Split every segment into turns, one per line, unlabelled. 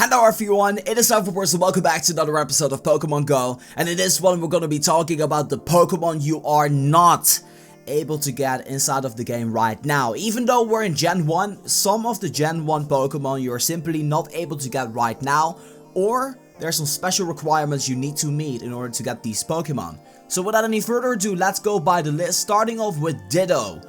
Hello everyone, it is Zapdos and welcome back to another episode of Pokemon Go. And in this one we're going to be talking about the Pokemon you are not able to get inside of the game right now. Even though we're in Gen 1, some of the Gen 1 Pokemon you are simply not able to get right now, or there's some special requirements you need to meet in order to get these Pokemon. So without any further ado, let's go by the list, starting off with Ditto.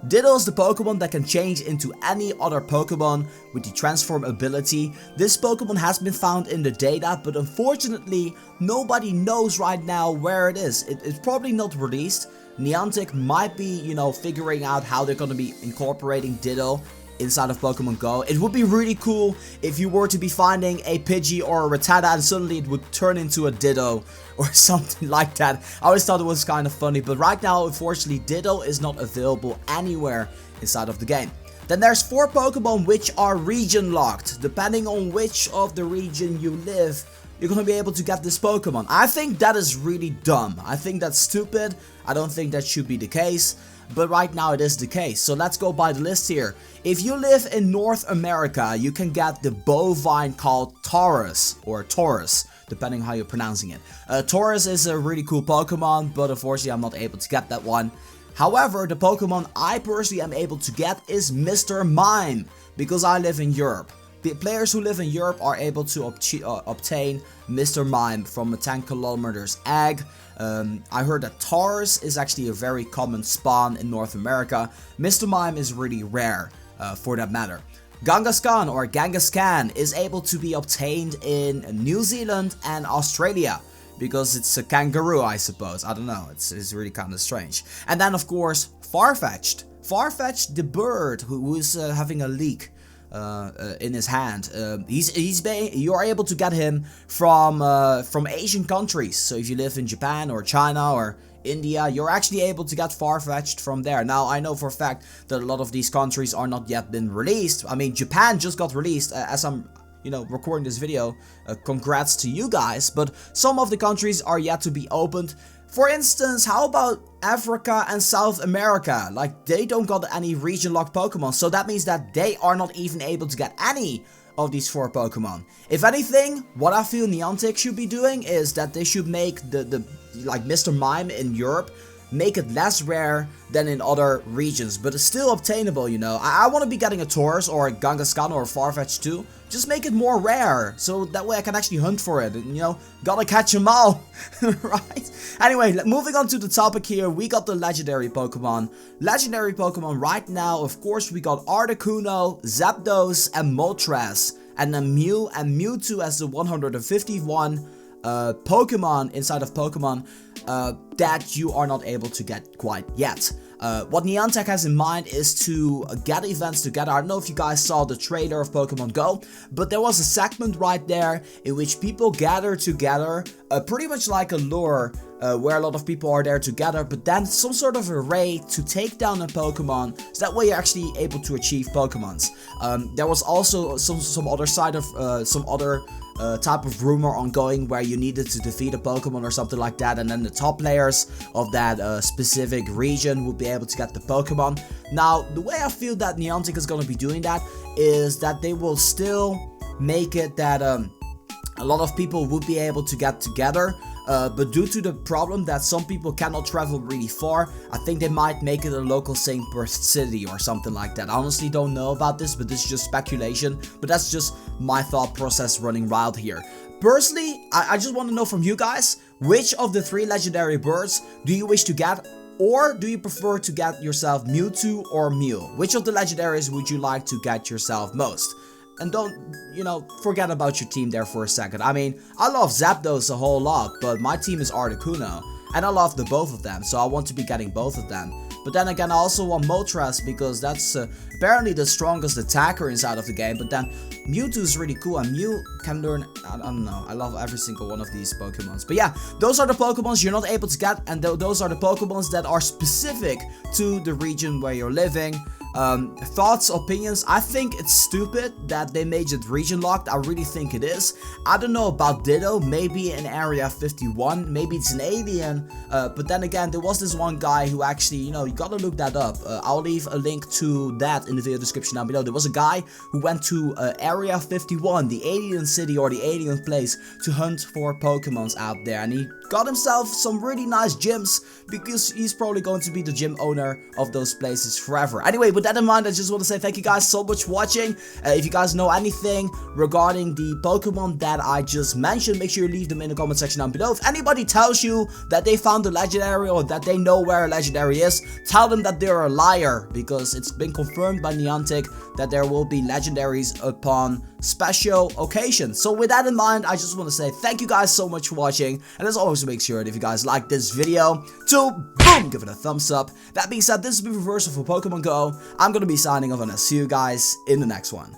Ditto is the Pokemon that can change into any other Pokemon with the transform ability. This Pokemon has been found in the data, but unfortunately nobody knows right now where it is. It's probably not released. Niantic might be, figuring out how they're going to be incorporating Ditto inside of Pokemon Go. It would be really cool if you were to be finding a Pidgey or a Rattata and suddenly it would turn into a Ditto or something like that. I always thought it was kind of funny, but right now unfortunately Ditto is not available anywhere inside of the game. Then there's 4 Pokemon which are region locked. Depending on which of the region you live, you're gonna be able to get this Pokemon. I think that is really dumb. I think that's stupid. I don't think that should be the case. But right now it is the case, so let's go by the list here. If you live in North America, you can get the bovine called Tauros, or Tauros, depending on how you're pronouncing it. Tauros is a really cool Pokemon, but unfortunately I'm not able to get that one. However, the Pokemon I personally am able to get is Mr.Mime, because I live in Europe. The players who live in Europe are able to obtain Mr.Mime from a 10 kilometers egg. I heard that Tauros is actually a very common spawn in North America. Mr.Mime is really rare, for that matter. Kangaskhan or Kangaskhan is able to be obtained in New Zealand and Australia. Because it's a kangaroo, I suppose. I don't know, it's really kind of strange. And then of course, Farfetch'd. Farfetch'd, the bird who is having a leak in his hand. You are able to get him from Asian countries. So if you live in Japan or China or India, you're actually able to get Farfetch'd from there. Now I know for a fact that a lot of these countries are not yet been released. I mean, Japan just got released as I'm recording this video. Congrats to you guys, but some of the countries are yet to be opened. For instance, how about Africa and South America? Like, they don't got any region locked Pokemon, so that means that they are not even able to get any of these 4 Pokemon. If anything, what I feel Niantic should be doing is that they should make like Mr.Mime in Europe, make it less rare than in other regions, but it's still obtainable, I want to be getting a Tauros or a Kangaskhan or a Farfetch'd too. Just make it more rare, so that way I can actually hunt for it, and gotta catch them all, right? Anyway, moving on to the topic here, we got the Legendary Pokemon. Legendary Pokemon right now, of course, we got Articuno, Zapdos, and Moltres, and then Mew and Mewtwo as the 151 Pokemon inside of Pokemon that you are not able to get quite yet. What Niantic has in mind is to get events together. I don't know if you guys saw the trailer of Pokemon Go, but there was a segment right there in which people gather together, pretty much like a lure, where a lot of people are there together, but then some sort of a raid to take down a Pokemon, so that way you're actually able to achieve Pokemons. There was also some other side of some other type of rumor ongoing where you needed to defeat a Pokemon or something like that, and then the top players of that specific region would be able to get the Pokemon. Now, the way I feel that Niantic is going to be doing that is that they will still make it that a lot of people would be able to get together, but due to the problem that some people cannot travel really far, I think they might make it a local St. Birth city or something like that. I honestly don't know about this, but this is just speculation, but that's just my thought process running wild here. Personally, I just want to know from you guys, which of the 3 legendary birds do you wish to get? Or do you prefer to get yourself Mewtwo or Mew? Which of the legendaries would you like to get yourself most? And don't, forget about your team there for a second. I mean, I love Zapdos a whole lot, but my team is Articuno. And I love the both of them, so I want to be getting both of them. But then again, I also want Moltres, because that's apparently the strongest attacker inside of the game. But then Mewtwo is really cool, and Mew can learn, I don't know, I love every single one of these Pokemons. But yeah, those are the Pokemons you're not able to get, and those are the Pokemons that are specific to the region where you're living. Thoughts, opinions? I think it's stupid that they made it region locked. I really think it is. I don't know about Ditto, maybe in Area 51, maybe it's an alien, but then again, there was this one guy who actually, you know, you gotta look that up. I'll leave a link to that in the video description down below. There was a guy who went to Area 51, the alien city or the alien place, to hunt for Pokemons out there, and he got himself some really nice gyms because he's probably going to be the gym owner of those places forever. Anyway, with that in mind, I just want to say thank you guys so much for watching. If you guys know anything regarding the Pokemon that I just mentioned, make sure you leave them in the comment section down below. If anybody tells you that they found a legendary or that they know where a legendary is, tell them that they're a liar, because it's been confirmed by Niantic that there will be legendaries upon special occasions. So with that in mind, I just want to say thank you guys so much for watching, and as always, make sure that if you guys like this video to boom, give it a thumbs up. That being said, this has been Reversal for Pokemon Go. I'm gonna be signing off, and I'll see you guys in the next one.